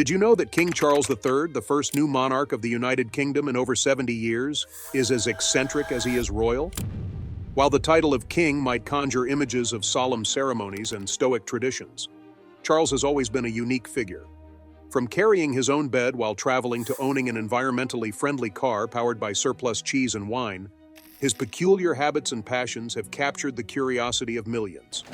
Did you know that King Charles III, the first new monarch of the United Kingdom in over 70 years, is as eccentric as he is royal? While the title of king might conjure images of solemn ceremonies and stoic traditions, Charles has always been a unique figure. From carrying his own bed while traveling to owning an environmentally friendly car powered by surplus cheese and wine, his peculiar habits and passions have captured the curiosity of millions.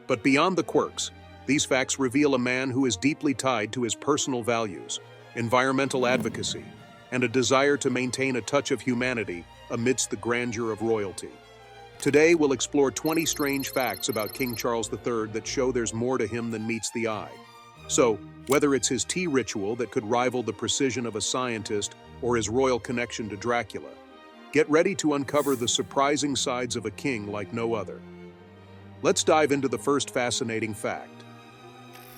But beyond the quirks, these facts reveal a man who is deeply tied to his personal values, environmental advocacy, and a desire to maintain a touch of humanity amidst the grandeur of royalty. Today, we'll explore 20 strange facts about King Charles III that show there's more to him than meets the eye. So, whether it's his tea ritual that could rival the precision of a scientist or his royal connection to Dracula, get ready to uncover the surprising sides of a king like no other. Let's dive into the first fascinating fact.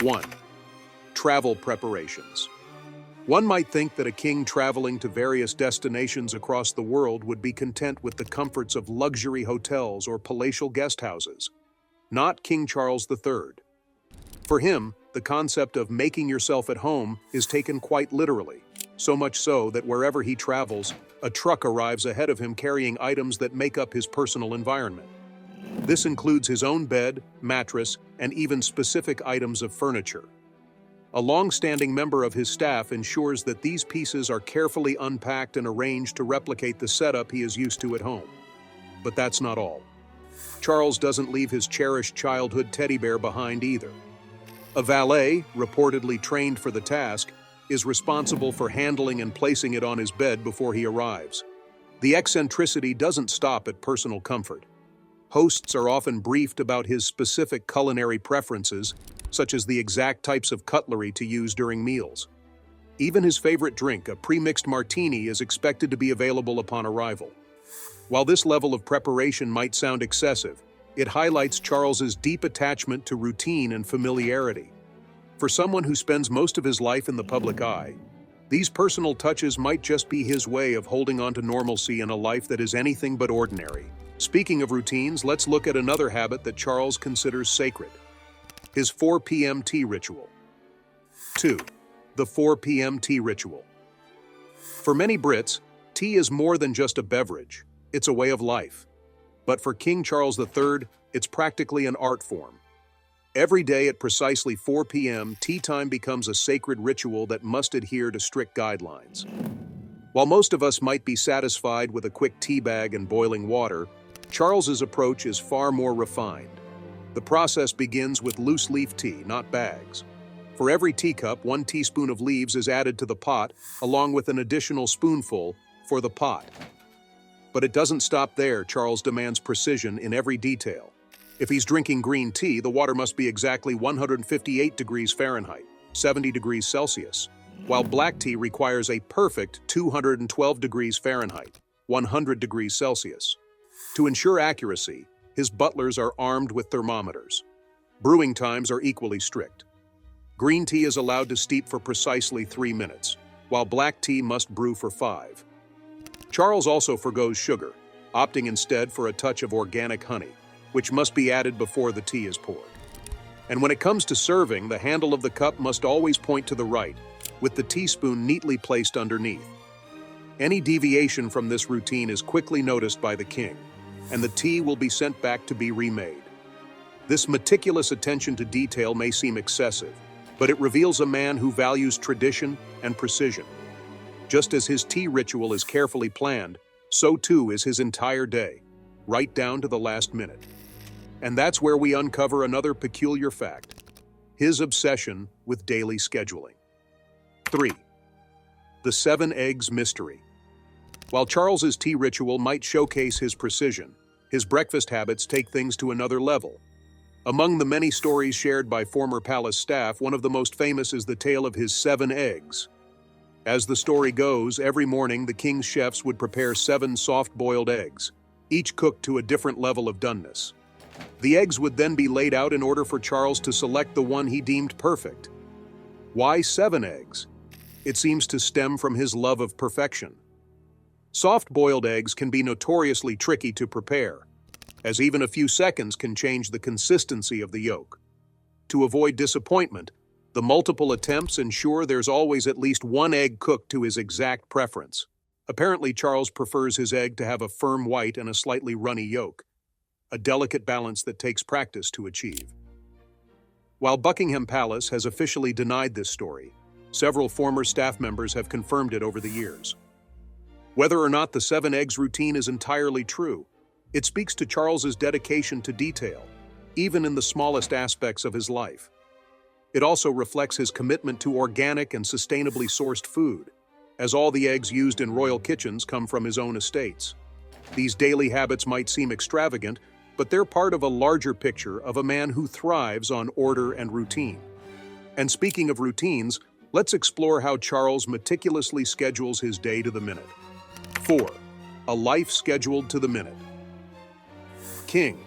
1. Travel preparations. One might think that a king traveling to various destinations across the world would be content with the comforts of luxury hotels or palatial guest houses. Not King Charles III. For him, the concept of making yourself at home is taken quite literally, so much so that wherever he travels, a truck arrives ahead of him carrying items that make up his personal environment. This includes his own bed, mattress, and even specific items of furniture. A long-standing member of his staff ensures that these pieces are carefully unpacked and arranged to replicate the setup he is used to at home. But that's not all. Charles doesn't leave his cherished childhood teddy bear behind either. A valet, reportedly trained for the task, is responsible for handling and placing it on his bed before he arrives. The eccentricity doesn't stop at personal comfort. Hosts are often briefed about his specific culinary preferences, such as the exact types of cutlery to use during meals. Even his favorite drink, a pre-mixed martini, is expected to be available upon arrival. While this level of preparation might sound excessive, it highlights Charles's deep attachment to routine and familiarity. For someone who spends most of his life in the public eye, these personal touches might just be his way of holding on to normalcy in a life that is anything but ordinary. Speaking of routines, let's look at another habit that Charles considers sacred: his 4 p.m. tea ritual. 2. The 4 p.m. tea ritual. For many Brits, tea is more than just a beverage, it's a way of life. But for King Charles III, it's practically an art form. Every day at precisely 4 p.m., tea time becomes a sacred ritual that must adhere to strict guidelines. While most of us might be satisfied with a quick tea bag and boiling water, Charles's approach is far more refined. The process begins with loose leaf tea, not bags. For every teacup, 1 teaspoon of leaves is added to the pot, along with an additional spoonful for the pot. But it doesn't stop there. Charles demands precision in every detail. If he's drinking green tea, the water must be exactly 158 degrees Fahrenheit, 70 degrees Celsius, while black tea requires a perfect 212 degrees Fahrenheit, 100 degrees Celsius. To ensure accuracy, his butlers are armed with thermometers. Brewing times are equally strict. Green tea is allowed to steep for precisely 3 minutes, while black tea must brew for 5. Charles also forgoes sugar, opting instead for a touch of organic honey, which must be added before the tea is poured. And when it comes to serving, the handle of the cup must always point to the right, with the teaspoon neatly placed underneath. Any deviation from this routine is quickly noticed by the king, and the tea will be sent back to be remade. This meticulous attention to detail may seem excessive, but it reveals a man who values tradition and precision. Just as his tea ritual is carefully planned, so too is his entire day, right down to the last minute. And that's where we uncover another peculiar fact: his obsession with daily scheduling. 3. The 7 eggs mystery. While Charles's tea ritual might showcase his precision, his breakfast habits take things to another level. Among the many stories shared by former palace staff, one of the most famous is the tale of his 7 eggs. As the story goes, every morning the king's chefs would prepare 7 soft-boiled eggs, each cooked to a different level of doneness. The eggs would then be laid out in order for Charles to select the one he deemed perfect. Why 7 eggs? It seems to stem from his love of perfection. Soft-boiled eggs can be notoriously tricky to prepare, as even a few seconds can change the consistency of the yolk. To avoid disappointment, The multiple attempts ensure there's always at least one egg cooked to his exact preference. Apparently, Charles prefers his egg to have a firm white and a slightly runny yolk, a delicate balance that takes practice to achieve. While Buckingham Palace has officially denied this story, several former staff members have confirmed it over the years. Whether or not the 7 eggs routine is entirely true, it speaks to Charles's dedication to detail, even in the smallest aspects of his life. It also reflects his commitment to organic and sustainably sourced food, as all the eggs used in royal kitchens come from his own estates. These daily habits might seem extravagant, but they're part of a larger picture of a man who thrives on order and routine. And speaking of routines, let's explore how Charles meticulously schedules his day to the minute. 4. A life scheduled to the minute. King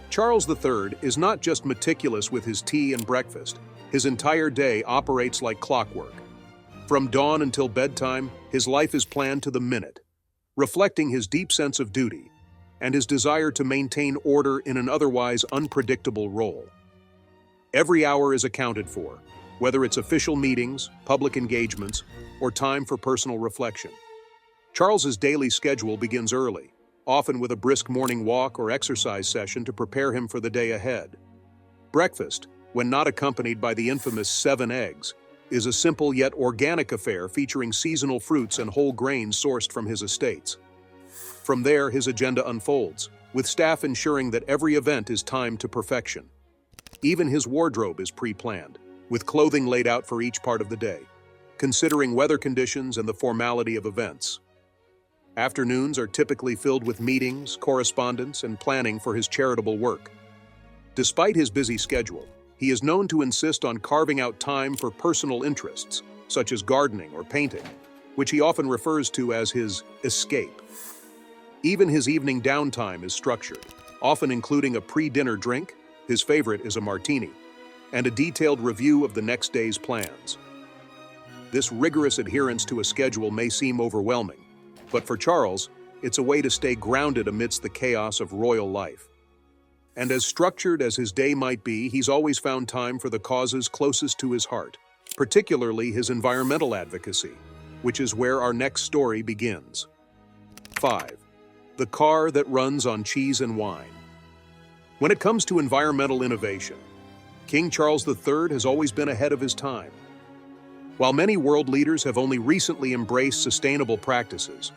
Charles III is not just meticulous with his tea and breakfast. His entire day operates like clockwork. From dawn until bedtime, his life is planned to the minute, reflecting his deep sense of duty and his desire to maintain order in an otherwise unpredictable role. Every hour is accounted for, whether it's official meetings, public engagements, or time for personal reflection. Charles's daily schedule begins early, often with a brisk morning walk or exercise session to prepare him for the day ahead. Breakfast, when not accompanied by the infamous 7 eggs, is a simple yet organic affair featuring seasonal fruits and whole grains sourced from his estates. From there, his agenda unfolds, with staff ensuring that every event is timed to perfection. Even his wardrobe is pre-planned, with clothing laid out for each part of the day, considering weather conditions and the formality of events. Afternoons are typically filled with meetings, correspondence, and planning for his charitable work. Despite his busy schedule, he is known to insist on carving out time for personal interests, such as gardening or painting, which he often refers to as his escape. Even his evening downtime is structured, often including a pre-dinner drink, his favorite is a martini, and a detailed review of the next day's plans. This rigorous adherence to a schedule may seem overwhelming, but for Charles, it's a way to stay grounded amidst the chaos of royal life. And as structured as his day might be, he's always found time for the causes closest to his heart, particularly his environmental advocacy, which is where our next story begins. 5. The car that runs on cheese and wine. When it comes to environmental innovation, King Charles III has always been ahead of his time. While many world leaders have only recently embraced sustainable practices,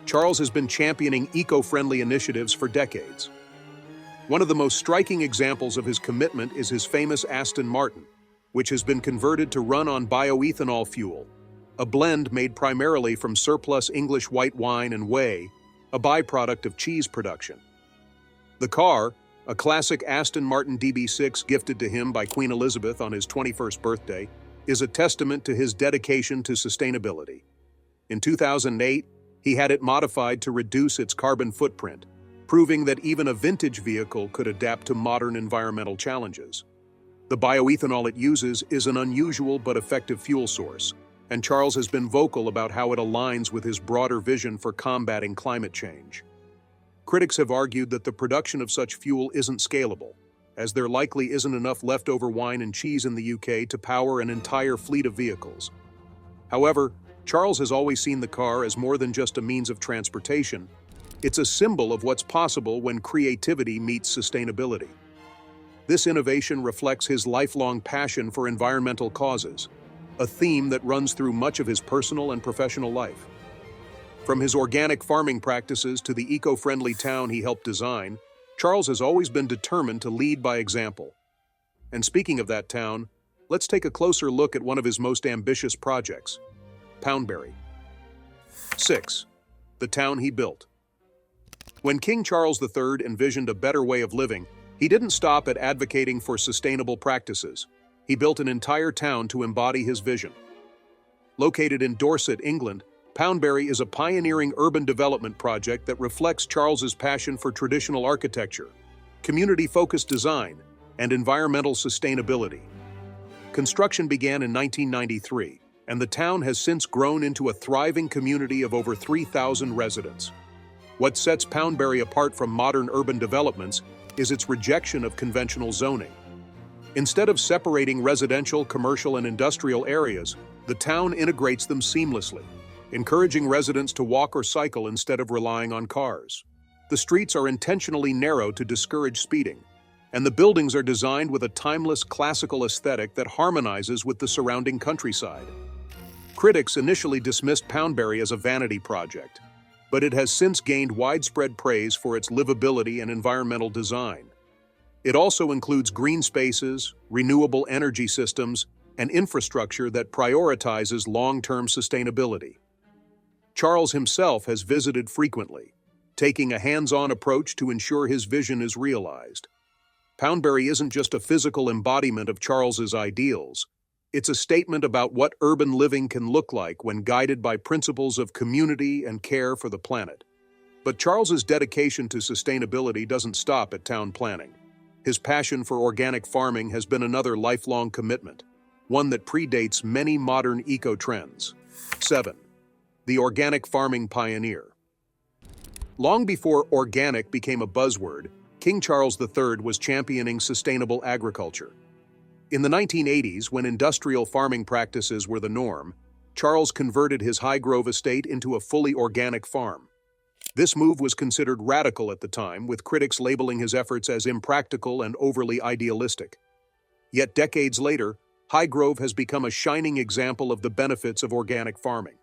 Charles has been championing eco-friendly initiatives for decades. One of the most striking examples of his commitment is his famous Aston Martin, which has been converted to run on bioethanol fuel, a blend made primarily from surplus English white wine and whey, a byproduct of cheese production. The car, a classic Aston Martin DB6 gifted to him by Queen Elizabeth on his 21st birthday, is a testament to his dedication to sustainability. In 2008, he had it modified to reduce its carbon footprint, proving that even a vintage vehicle could adapt to modern environmental challenges. The bioethanol it uses is an unusual but effective fuel source, and Charles has been vocal about how it aligns with his broader vision for combating climate change. Critics have argued that the production of such fuel isn't scalable, as there likely isn't enough leftover wine and cheese in the UK to power an entire fleet of vehicles. However, Charles has always seen the car as more than just a means of transportation. It's a symbol of what's possible when creativity meets sustainability. This innovation reflects his lifelong passion for environmental causes, a theme that runs through much of his personal and professional life. From his organic farming practices to the eco-friendly town he helped design, Charles has always been determined to lead by example. And speaking of that town, let's take a closer look at one of his most ambitious projects, Poundbury. 6. The town he built. When King Charles III envisioned a better way of living, he didn't stop at advocating for sustainable practices. He built an entire town to embody his vision. Located in Dorset, England, Poundbury is a pioneering urban development project that reflects Charles's passion for traditional architecture, community-focused design, and environmental sustainability. Construction began in 1993, and the town has since grown into a thriving community of over 3,000 residents. What sets Poundbury apart from modern urban developments is its rejection of conventional zoning. Instead of separating residential, commercial, and industrial areas, the town integrates them seamlessly, encouraging residents to walk or cycle instead of relying on cars. The streets are intentionally narrow to discourage speeding, and the buildings are designed with a timeless classical aesthetic that harmonizes with the surrounding countryside. Critics initially dismissed Poundbury as a vanity project, but it has since gained widespread praise for its livability and environmental design. It also includes green spaces, renewable energy systems, and infrastructure that prioritizes long-term sustainability. Charles himself has visited frequently, taking a hands-on approach to ensure his vision is realized. Poundbury isn't just a physical embodiment of Charles's ideals. It's a statement about what urban living can look like when guided by principles of community and care for the planet. But Charles's dedication to sustainability doesn't stop at town planning. His passion for organic farming has been another lifelong commitment, one that predates many modern eco-trends. 7. The organic farming pioneer. Long before organic became a buzzword, King Charles III was championing sustainable agriculture. In the 1980s, when industrial farming practices were the norm, Charles converted his Highgrove estate into a fully organic farm. This move was considered radical at the time, with critics labeling his efforts as impractical and overly idealistic. Yet decades later, Highgrove has become a shining example of the benefits of organic farming.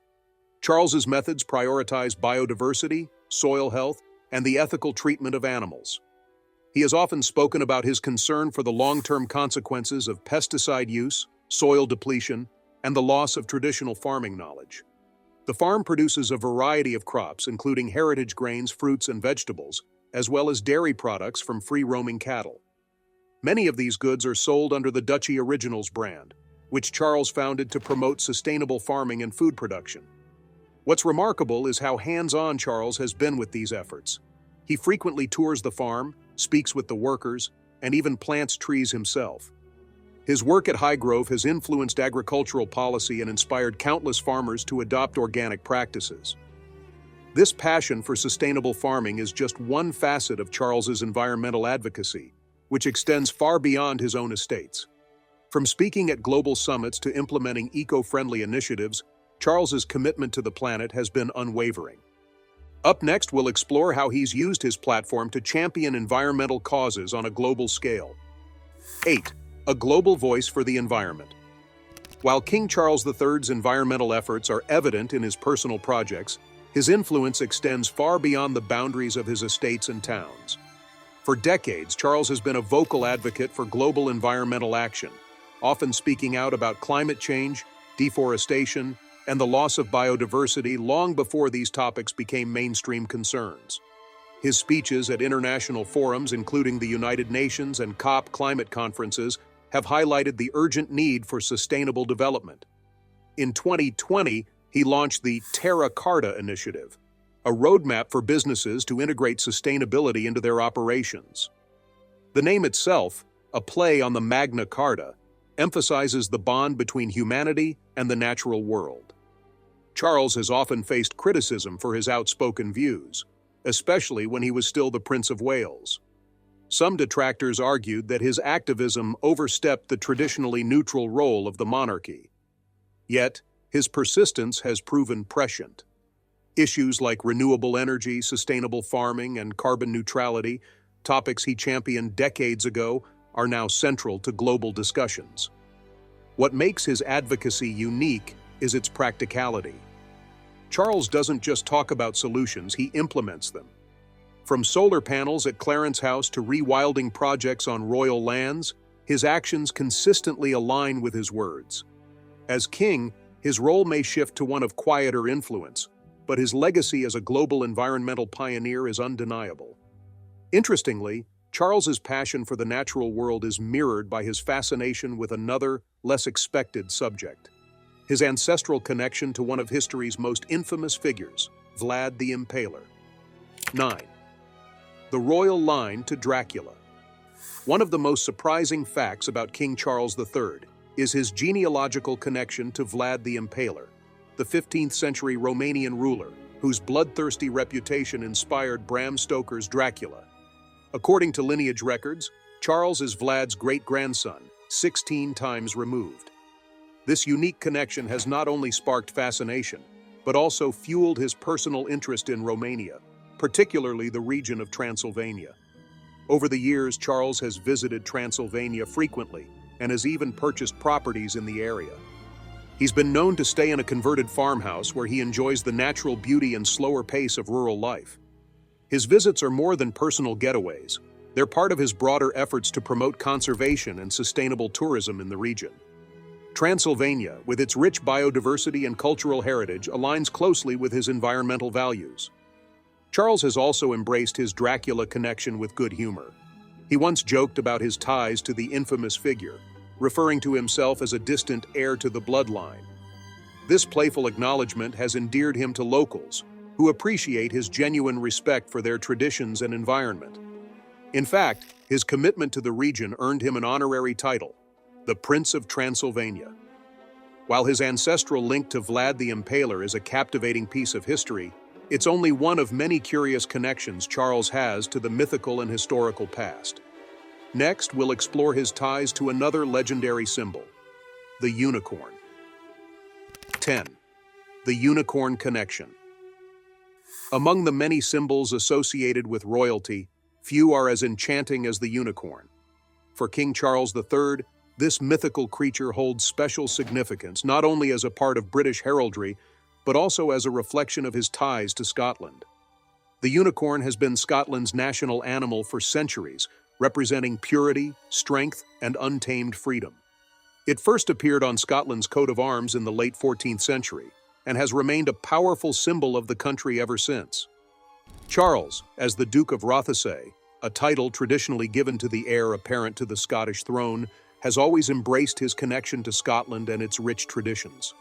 Charles's methods prioritize biodiversity, soil health, and the ethical treatment of animals. He has often spoken about his concern for the long-term consequences of pesticide use, soil depletion, and the loss of traditional farming knowledge. The farm produces a variety of crops, including heritage grains, fruits, and vegetables, as well as dairy products from free-roaming cattle. Many of these goods are sold under the Duchy Originals brand, which Charles founded to promote sustainable farming and food production. What's remarkable is how hands-on Charles has been with these efforts. He frequently tours the farm, speaks with the workers, and even plants trees himself. His work at Highgrove has influenced agricultural policy and inspired countless farmers to adopt organic practices. This passion for sustainable farming is just one facet of Charles's environmental advocacy, which extends far beyond his own estates. From speaking at global summits to implementing eco-friendly initiatives, Charles's commitment to the planet has been unwavering. Up next, we'll explore how he's used his platform to champion environmental causes on a global scale. 8. A global voice for the environment. While King Charles III's environmental efforts are evident in his personal projects, his influence extends far beyond the boundaries of his estates and towns. For decades, Charles has been a vocal advocate for global environmental action, often speaking out about climate change, deforestation, and the loss of biodiversity long before these topics became mainstream concerns. His speeches at international forums, including the United Nations and COP climate conferences, have highlighted the urgent need for sustainable development. In 2020, he launched the Terra Carta Initiative, a roadmap for businesses to integrate sustainability into their operations. The name itself, a play on the Magna Carta, emphasizes the bond between humanity and the natural world. Charles has often faced criticism for his outspoken views, especially when he was still the Prince of Wales. Some detractors argued that his activism overstepped the traditionally neutral role of the monarchy. Yet, his persistence has proven prescient. Issues like renewable energy, sustainable farming, and carbon neutrality, topics he championed decades ago, are now central to global discussions. What makes his advocacy unique is its practicality. Charles doesn't just talk about solutions, he implements them. From solar panels at Clarence House to rewilding projects on royal lands, his actions consistently align with his words. As king, his role may shift to one of quieter influence, but his legacy as a global environmental pioneer is undeniable. Interestingly, Charles's passion for the natural world is mirrored by his fascination with another, less expected subject: his ancestral connection to one of history's most infamous figures, Vlad the Impaler. 9. The royal line to Dracula. One of the most surprising facts about King Charles III is his genealogical connection to Vlad the Impaler, the 15th century Romanian ruler whose bloodthirsty reputation inspired Bram Stoker's Dracula. According to lineage records, Charles is Vlad's great-grandson, 16 times removed. This unique connection has not only sparked fascination, but also fueled his personal interest in Romania, particularly the region of Transylvania. Over the years, Charles has visited Transylvania frequently and has even purchased properties in the area. He's been known to stay in a converted farmhouse where he enjoys the natural beauty and slower pace of rural life. His visits are more than personal getaways. They're part of his broader efforts to promote conservation and sustainable tourism in the region. Transylvania, with its rich biodiversity and cultural heritage, aligns closely with his environmental values. Charles has also embraced his Dracula connection with good humor. He once joked about his ties to the infamous figure, referring to himself as a distant heir to the bloodline. This playful acknowledgement has endeared him to locals, who appreciate his genuine respect for their traditions and environment. In fact, his commitment to the region earned him an honorary title, the Prince of Transylvania. While his ancestral link to Vlad the Impaler is a captivating piece of history, it's only one of many curious connections Charles has to the mythical and historical past. Next, we'll explore his ties to another legendary symbol, the unicorn. 10. The unicorn connection. Among the many symbols associated with royalty, few are as enchanting as the unicorn. For King Charles III, this mythical creature holds special significance not only as a part of British heraldry, but also as a reflection of his ties to Scotland. The unicorn has been Scotland's national animal for centuries, representing purity, strength, and untamed freedom. It first appeared on Scotland's coat of arms in the late 14th century, and has remained a powerful symbol of the country ever since. Charles, as the Duke of Rothesay, a title traditionally given to the heir apparent to the Scottish throne, has always embraced his connection to Scotland and its rich traditions.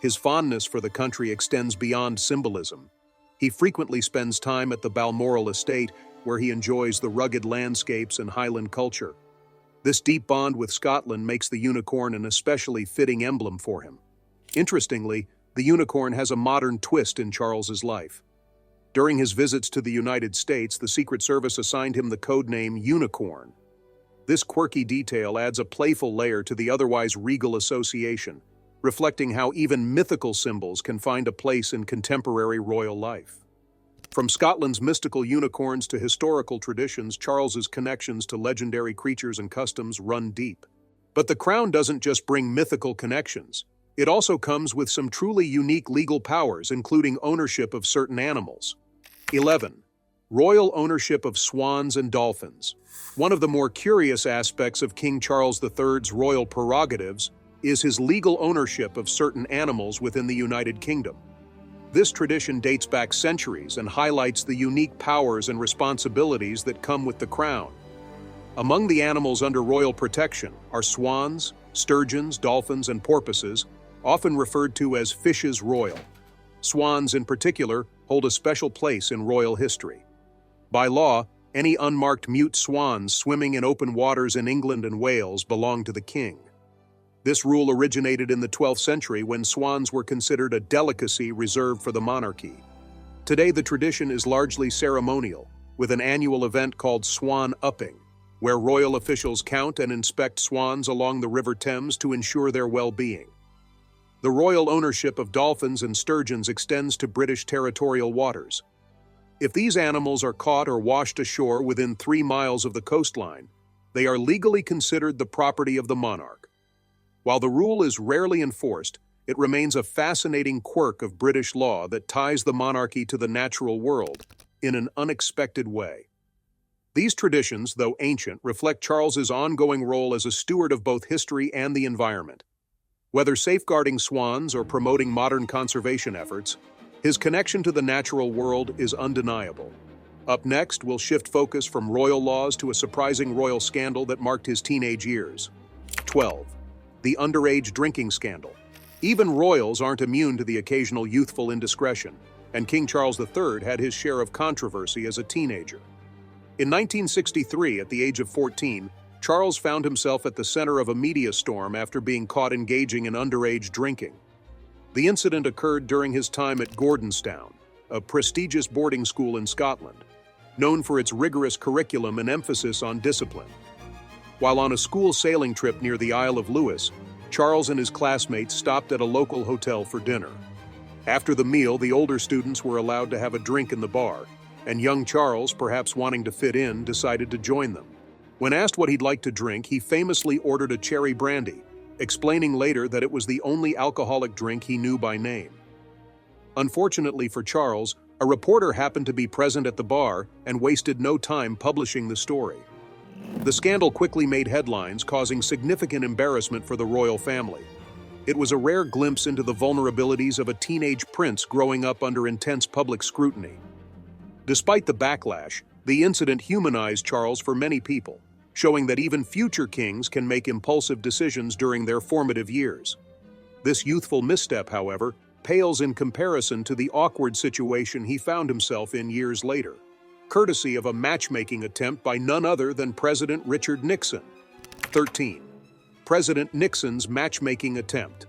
His fondness for the country extends beyond symbolism. He frequently spends time at the Balmoral estate, where he enjoys the rugged landscapes and Highland culture. This deep bond with Scotland makes the unicorn an especially fitting emblem for him. Interestingly, the unicorn has a modern twist in Charles's life. During his visits to the United States, the Secret Service assigned him the codename Unicorn. This quirky detail adds a playful layer to the otherwise regal association, reflecting how even mythical symbols can find a place in contemporary royal life. From Scotland's mystical unicorns to historical traditions, Charles's connections to legendary creatures and customs run deep. But the crown doesn't just bring mythical connections. It also comes with some truly unique legal powers, including ownership of certain animals. 11. Royal ownership of swans and dolphins. One of the more curious aspects of King Charles III's royal prerogatives is his legal ownership of certain animals within the United Kingdom. This tradition dates back centuries and highlights the unique powers and responsibilities that come with the crown. Among the animals under royal protection are swans, sturgeons, dolphins, and porpoises, often referred to as fishes royal. Swans, in particular, hold a special place in royal history. By law, any unmarked mute swans swimming in open waters in England and Wales belong to the king. This rule originated in the 12th century when swans were considered a delicacy reserved for the monarchy. Today, the tradition is largely ceremonial, with an annual event called Swan Upping, where royal officials count and inspect swans along the River Thames to ensure their well-being. The royal ownership of dolphins and sturgeons extends to British territorial waters. If these animals are caught or washed ashore within 3 miles of the coastline, they are legally considered the property of the monarch. While the rule is rarely enforced, it remains a fascinating quirk of British law that ties the monarchy to the natural world in an unexpected way. These traditions, though ancient, reflect Charles's ongoing role as a steward of both history and the environment. Whether safeguarding swans or promoting modern conservation efforts, his connection to the natural world is undeniable. Up next, we'll shift focus from royal laws to a surprising royal scandal that marked his teenage years. 12. The underage drinking scandal. Even royals aren't immune to the occasional youthful indiscretion, and King Charles III had his share of controversy as a teenager. In 1963, at the age of 14, Charles found himself at the center of a media storm after being caught engaging in underage drinking. The incident occurred during his time at Gordonstoun, a prestigious boarding school in Scotland, known for its rigorous curriculum and emphasis on discipline. While on a school sailing trip near the Isle of Lewis, Charles and his classmates stopped at a local hotel for dinner. After the meal, the older students were allowed to have a drink in the bar, and young Charles, perhaps wanting to fit in, decided to join them. When asked what he'd like to drink, he famously ordered a cherry brandy, explaining later that it was the only alcoholic drink he knew by name. Unfortunately for Charles, a reporter happened to be present at the bar and wasted no time publishing the story. The scandal quickly made headlines, causing significant embarrassment for the royal family. It was a rare glimpse into the vulnerabilities of a teenage prince growing up under intense public scrutiny. Despite the backlash, the incident humanized Charles for many people, showing that even future kings can make impulsive decisions during their formative years. This youthful misstep, however, pales in comparison to the awkward situation he found himself in years later, courtesy of a matchmaking attempt by none other than President Richard Nixon. 13. President Nixon's matchmaking attempt.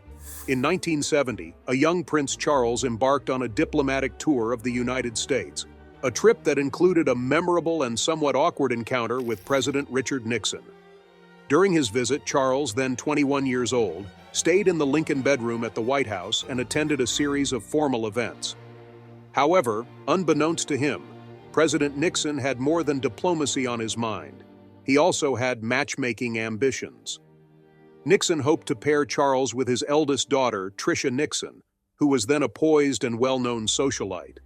In 1970, a young Prince Charles embarked on a diplomatic tour of the United States, a trip that included a memorable and somewhat awkward encounter with President Richard Nixon. During his visit, Charles, then 21 years old, stayed in the Lincoln bedroom at the White House and attended a series of formal events. However, unbeknownst to him, President Nixon had more than diplomacy on his mind. He also had matchmaking ambitions. Nixon hoped to pair Charles with his eldest daughter, Tricia Nixon, who was then a poised and well-known socialite.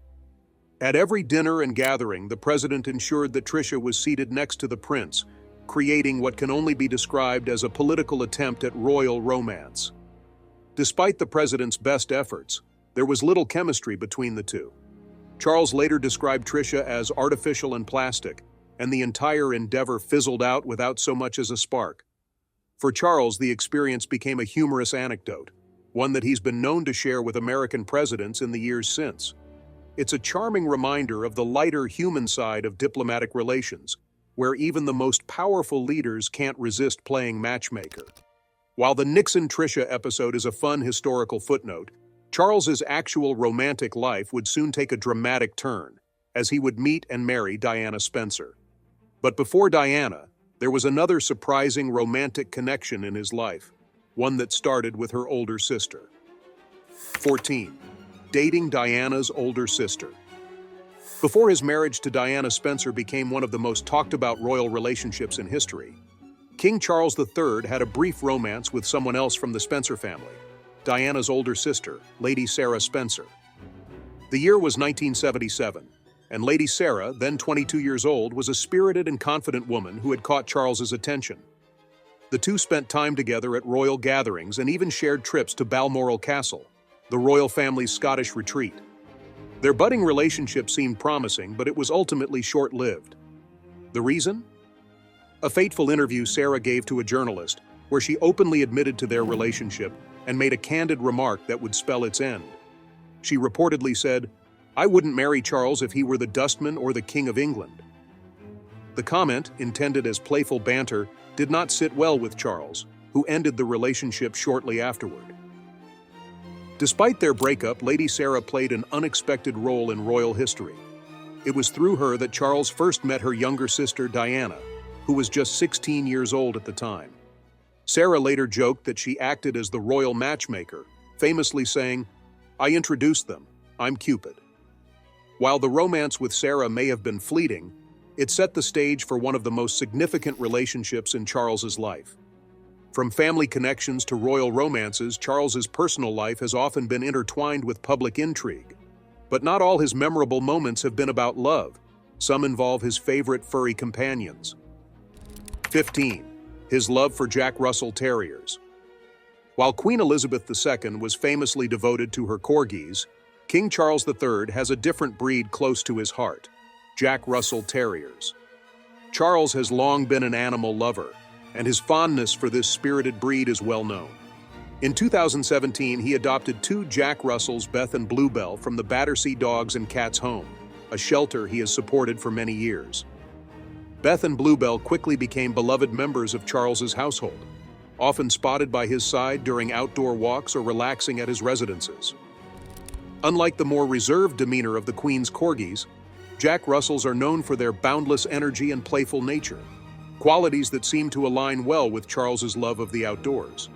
At every dinner and gathering, the president ensured that Tricia was seated next to the prince, creating what can only be described as a political attempt at royal romance. Despite the president's best efforts, there was little chemistry between the two. Charles later described Tricia as artificial and plastic, and the entire endeavor fizzled out without so much as a spark. For Charles, the experience became a humorous anecdote, one that he's been known to share with American presidents in the years since. It's a charming reminder of the lighter human side of diplomatic relations, where even the most powerful leaders can't resist playing matchmaker. While the Nixon-Tricia episode is a fun historical footnote, Charles's actual romantic life would soon take a dramatic turn, as he would meet and marry Diana Spencer. But before Diana, there was another surprising romantic connection in his life, one that started with her older sister. 14. Dating Diana's older sister. Before his marriage to Diana Spencer became one of the most talked-about royal relationships in history, King Charles III had a brief romance with someone else from the Spencer family, Diana's older sister, Lady Sarah Spencer. The year was 1977, and Lady Sarah, then 22 years old, was a spirited and confident woman who had caught Charles's attention. The two spent time together at royal gatherings and even shared trips to Balmoral Castle, the royal family's Scottish retreat. Their budding relationship seemed promising, but it was ultimately short-lived. The reason? A fateful interview Sarah gave to a journalist, where she openly admitted to their relationship and made a candid remark that would spell its end. She reportedly said, "I wouldn't marry Charles if he were the dustman or the King of England." The comment, intended as playful banter, did not sit well with Charles, who ended the relationship shortly afterward. Despite their breakup, Lady Sarah played an unexpected role in royal history. It was through her that Charles first met her younger sister, Diana, who was just 16 years old at the time. Sarah later joked that she acted as the royal matchmaker, famously saying, "I introduced them, I'm Cupid." While the romance with Sarah may have been fleeting, it set the stage for one of the most significant relationships in Charles's life. From family connections to royal romances, Charles's personal life has often been intertwined with public intrigue. But not all his memorable moments have been about love. Some involve his favorite furry companions. 15. His love for Jack Russell Terriers. While Queen Elizabeth II was famously devoted to her corgis, King Charles III has a different breed close to his heart: Jack Russell Terriers. Charles has long been an animal lover, and his fondness for this spirited breed is well known. In 2017, he adopted two Jack Russells, Beth and Bluebell, from the Battersea Dogs and Cats Home, a shelter he has supported for many years. Beth and Bluebell quickly became beloved members of Charles's household, often spotted by his side during outdoor walks or relaxing at his residences. Unlike the more reserved demeanor of the Queen's corgis, Jack Russells are known for their boundless energy and playful nature. qualities that seem to align well with Charles's love of the outdoors.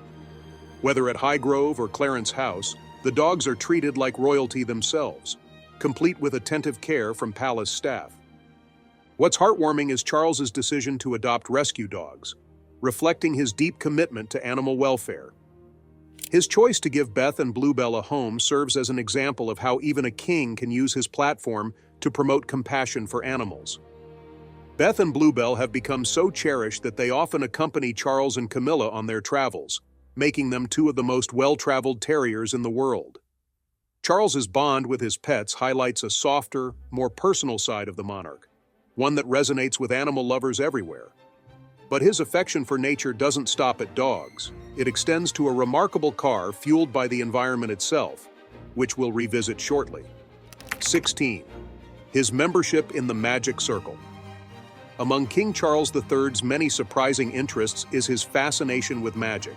Whether at Highgrove or Clarence House, the dogs are treated like royalty themselves, complete with attentive care from palace staff. What's heartwarming is Charles's decision to adopt rescue dogs, reflecting his deep commitment to animal welfare. His choice to give Beth and Bluebell a home serves as an example of how even a king can use his platform to promote compassion for animals. Beth and Bluebell have become so cherished that they often accompany Charles and Camilla on their travels, making them two of the most well-traveled terriers in the world. Charles's bond with his pets highlights a softer, more personal side of the monarch, one that resonates with animal lovers everywhere. But his affection for nature doesn't stop at dogs. It extends to a remarkable car fueled by the environment itself, which we'll revisit shortly. 16. His membership in the Magic Circle. Among King Charles III's many surprising interests is his fascination with magic,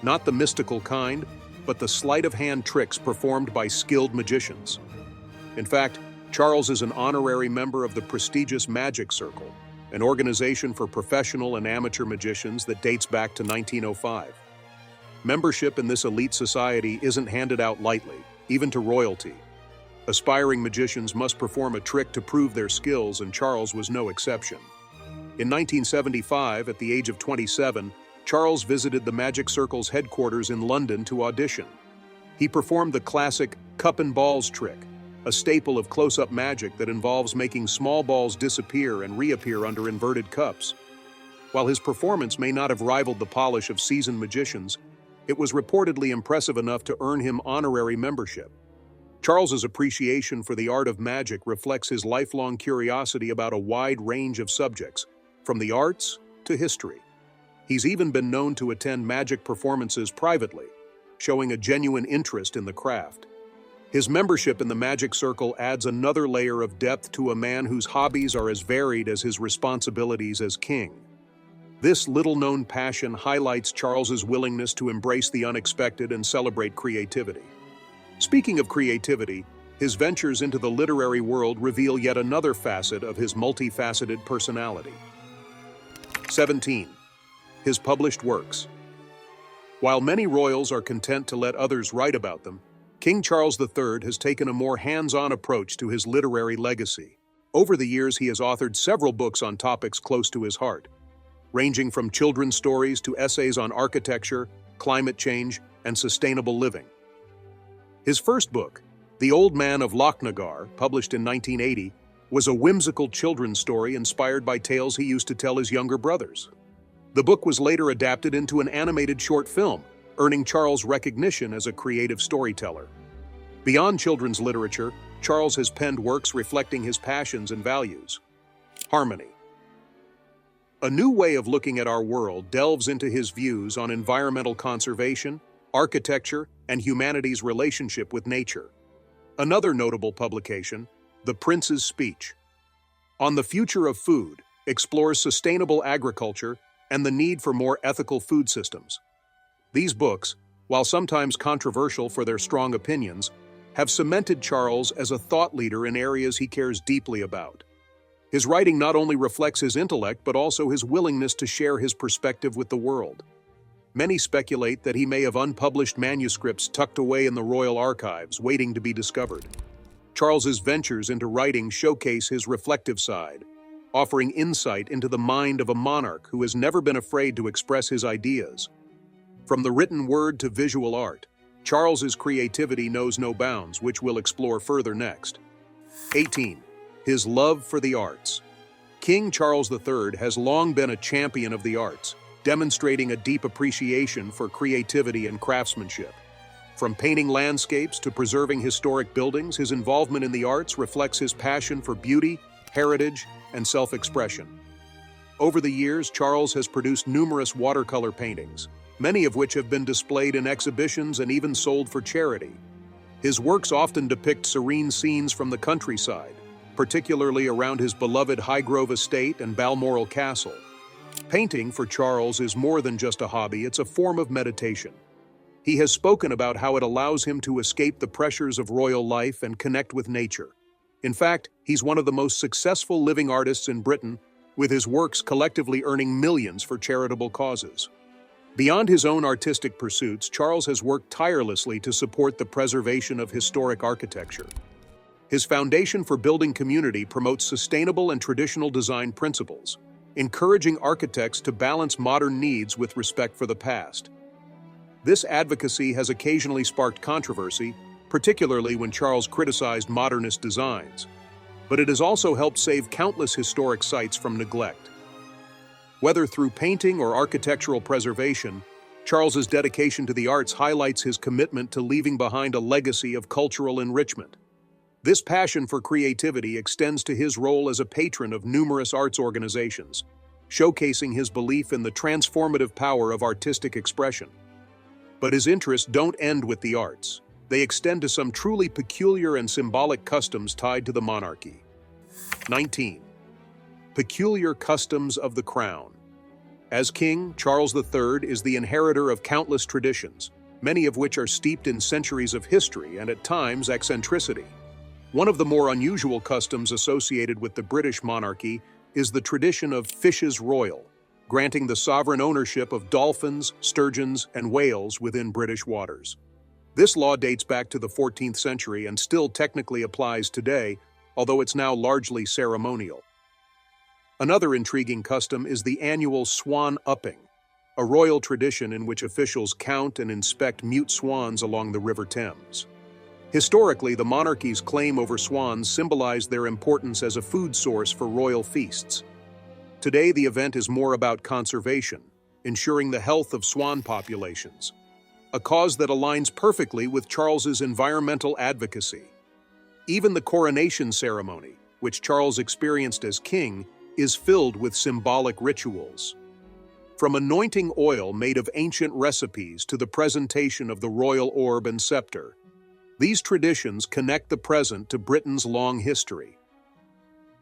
not the mystical kind, but the sleight-of-hand tricks performed by skilled magicians. In fact, Charles is an honorary member of the prestigious Magic Circle, an organization for professional and amateur magicians that dates back to 1905. Membership in this elite society isn't handed out lightly, even to royalty. Aspiring magicians must perform a trick to prove their skills, and Charles was no exception. In 1975, at the age of 27, Charles visited the Magic Circle's headquarters in London to audition. He performed the classic cup and balls trick, a staple of close-up magic that involves making small balls disappear and reappear under inverted cups. While his performance may not have rivaled the polish of seasoned magicians, it was reportedly impressive enough to earn him honorary membership. Charles's appreciation for the art of magic reflects his lifelong curiosity about a wide range of subjects, from the arts to history. He's even been known to attend magic performances privately, showing a genuine interest in the craft. His membership in the Magic Circle adds another layer of depth to a man whose hobbies are as varied as his responsibilities as king. This little-known passion highlights Charles's willingness to embrace the unexpected and celebrate creativity. Speaking of creativity, his ventures into the literary world reveal yet another facet of his multifaceted personality. 17. His published works. While many royals are content to let others write about them, King Charles III has taken a more hands-on approach to his literary legacy. Over the years, he has authored several books on topics close to his heart, ranging from children's stories to essays on architecture, climate change, and sustainable living. His first book, The Old Man of Lochnagar, published in 1980, was a whimsical children's story inspired by tales he used to tell his younger brothers. The book was later adapted into an animated short film, earning Charles recognition as a creative storyteller. Beyond children's literature, Charles has penned works reflecting his passions and values. Harmony. A new way of looking at our world delves into his views on environmental conservation, architecture, and humanity's relationship with nature. Another notable publication, The Prince's Speech, on the future of food, explores sustainable agriculture and the need for more ethical food systems. These books, while sometimes controversial for their strong opinions, have cemented Charles as a thought leader in areas he cares deeply about. His writing not only reflects his intellect but also his willingness to share his perspective with the world. Many speculate that he may have unpublished manuscripts tucked away in the royal archives, waiting to be discovered. Charles's ventures into writing showcase his reflective side, offering insight into the mind of a monarch who has never been afraid to express his ideas. From the written word to visual art, Charles's creativity knows no bounds, which we'll explore further next. 18. His love for the arts. King Charles III has long been a champion of the arts, demonstrating a deep appreciation for creativity and craftsmanship. From painting landscapes to preserving historic buildings, his involvement in the arts reflects his passion for beauty, heritage, and self-expression. Over the years, Charles has produced numerous watercolor paintings, many of which have been displayed in exhibitions and even sold for charity. His works often depict serene scenes from the countryside, particularly around his beloved Highgrove estate and Balmoral Castle. Painting for Charles is more than just a hobby, it's a form of meditation. He has spoken about how it allows him to escape the pressures of royal life and connect with nature. In fact, he's one of the most successful living artists in Britain, with his works collectively earning millions for charitable causes. Beyond his own artistic pursuits, Charles has worked tirelessly to support the preservation of historic architecture. His foundation for building community promotes sustainable and traditional design principles, encouraging architects to balance modern needs with respect for the past. This advocacy has occasionally sparked controversy, particularly when Charles criticized modernist designs, but it has also helped save countless historic sites from neglect. Whether through painting or architectural preservation, Charles's dedication to the arts highlights his commitment to leaving behind a legacy of cultural enrichment. This passion for creativity extends to his role as a patron of numerous arts organizations, showcasing his belief in the transformative power of artistic expression. But his interests don't end with the arts. They extend to some truly peculiar and symbolic customs tied to the monarchy. 19. Peculiar customs of the crown. As king, Charles III is the inheritor of countless traditions, many of which are steeped in centuries of history and at times eccentricity. One of the more unusual customs associated with the British monarchy is the tradition of fishes royal, granting the sovereign ownership of dolphins, sturgeons, and whales within British waters. This law dates back to the 14th century and still technically applies today, although it's now largely ceremonial. Another intriguing custom is the annual swan upping, a royal tradition in which officials count and inspect mute swans along the River Thames. Historically, the monarchy's claim over swans symbolized their importance as a food source for royal feasts. Today, the event is more about conservation, ensuring the health of swan populations, a cause that aligns perfectly with Charles's environmental advocacy. Even the coronation ceremony, which Charles experienced as king, is filled with symbolic rituals. From anointing oil made of ancient recipes to the presentation of the royal orb and scepter, these traditions connect the present to Britain's long history.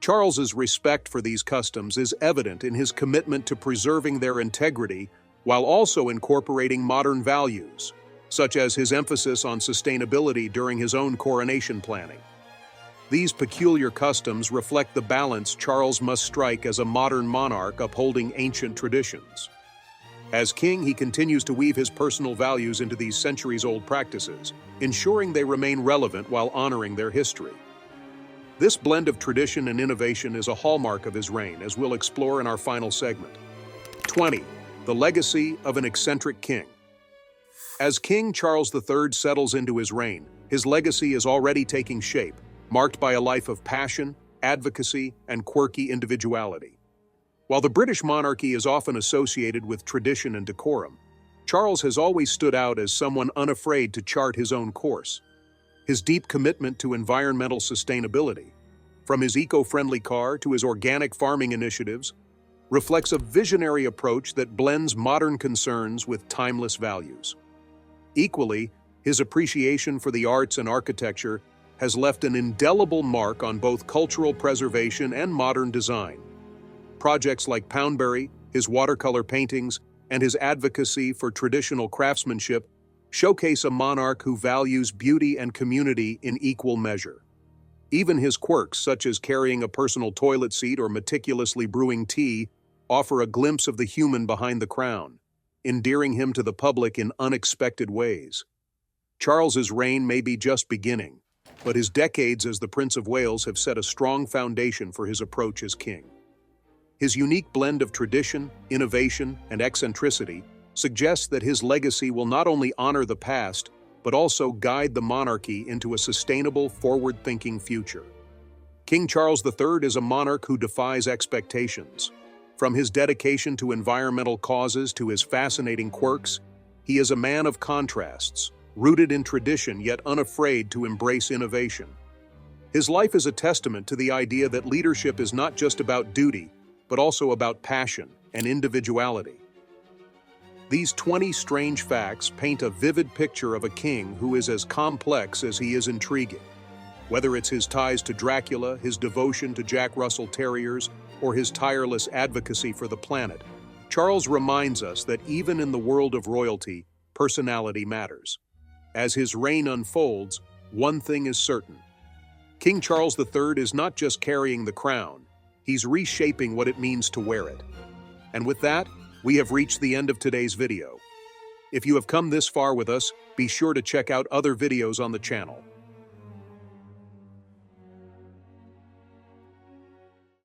Charles's respect for these customs is evident in his commitment to preserving their integrity while also incorporating modern values, such as his emphasis on sustainability during his own coronation planning. These peculiar customs reflect the balance Charles must strike as a modern monarch upholding ancient traditions. As king, he continues to weave his personal values into these centuries-old practices, ensuring they remain relevant while honoring their history. This blend of tradition and innovation is a hallmark of his reign, as we'll explore in our final segment. 20. The legacy of an eccentric king. As King Charles III settles into his reign, his legacy is already taking shape, marked by a life of passion, advocacy, and quirky individuality. While the British monarchy is often associated with tradition and decorum, Charles has always stood out as someone unafraid to chart his own course. His deep commitment to environmental sustainability, from his eco-friendly car to his organic farming initiatives, reflects a visionary approach that blends modern concerns with timeless values. Equally, his appreciation for the arts and architecture has left an indelible mark on both cultural preservation and modern design. Projects like Poundbury, his watercolor paintings, and his advocacy for traditional craftsmanship showcase a monarch who values beauty and community in equal measure. Even his quirks, such as carrying a personal toilet seat or meticulously brewing tea, offer a glimpse of the human behind the crown, endearing him to the public in unexpected ways. Charles's reign may be just beginning, but his decades as the Prince of Wales have set a strong foundation for his approach as king. His unique blend of tradition, innovation, and eccentricity suggests that his legacy will not only honor the past, but also guide the monarchy into a sustainable, forward-thinking future. King Charles III is a monarch who defies expectations. From his dedication to environmental causes to his fascinating quirks, he is a man of contrasts, rooted in tradition yet unafraid to embrace innovation. His life is a testament to the idea that leadership is not just about duty, but also about passion and individuality. These 20 strange facts paint a vivid picture of a king who is as complex as he is intriguing. Whether it's his ties to Dracula, his devotion to Jack Russell Terriers, or his tireless advocacy for the planet, Charles reminds us that even in the world of royalty, personality matters. As his reign unfolds, one thing is certain. King Charles III is not just carrying the crown, He's reshaping what it means to wear it. And with that, we have reached the end of today's video. If you have come this far with us, be sure to check out other videos on the channel.